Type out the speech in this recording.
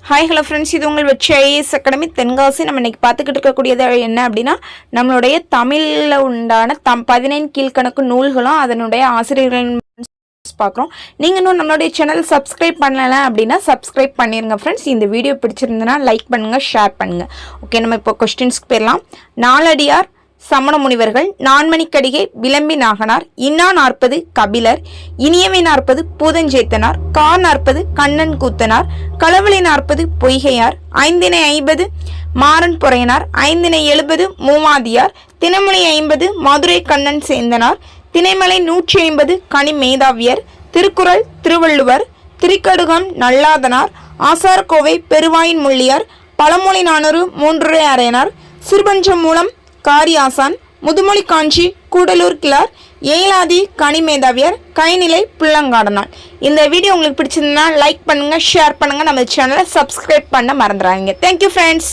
Hi hello friends, இது உங்கள் வெற்றி ஐஏஎஸ் அகாடமி தென்காசி. நம்ம இன்னைக்கு பார்த்துக்கிட்டு இருக்கக்கூடியது என்ன அப்படின்னா, நம்மளுடைய தமிழில் உண்டான 15 கீழ்கணக்கு நூல்களும் அதனுடைய ஆசிரியர்கள் பார்க்குறோம். நீங்கள் இன்னும் நம்மளுடைய சேனல் சப்ஸ்கிரைப் பண்ணலை அப்படின்னா சப்ஸ்கிரைப் பண்ணிடுங்க ஃப்ரெண்ட்ஸ். இந்த வீடியோ பிடிச்சிருந்ததுன்னா லைக் பண்ணுங்கள், ஷேர் பண்ணுங்கள். ஓகே, நம்ம இப்போ கொஸ்டின்ஸ்க்கு போயிடலாம். நாலடியார் சமண முனிவர்கள், நான்மணிக்கடிகை விளம்பி நாகனார், இன்னா 40 கபிலர், இனியவை 40 பூதஞ்சேத்தனார், கார் 40 கண்ணன் கூத்தனார், களவழி 40 பொய்கையார், ஐந்தினை 50 மாறன் பொறையனார், ஐந்தினை 70 மூவாதியார், தினமொழி 50 மதுரை கண்ணன் சேந்தனார், திணைமலை 150 கனி மேதாவியர், திருக்குறள் திருவள்ளுவர், திரிக்கடுகம் நல்லாதனார், ஆசாரக்கோவை பெருவாயின் முள்ளியார், பழமொழி 400 மூன்றுரை அறையனார், சிறுபஞ்சம் மூலம் காரியாசான், முதுமொழி காஞ்சி கூடலூர் கிளார், ஏலாதி கனிமேதாவியர், கைநிலை புள்ளங்காடனார். இந்த வீடியோ உங்களுக்கு பிடிச்சிருந்தா லைக் பண்ணுங்க, ஷேர் பண்ணுங்க, நம்ம சேனலை சப்ஸ்கிரைப் பண்ண மறந்துடாதீங்க. Thank you friends.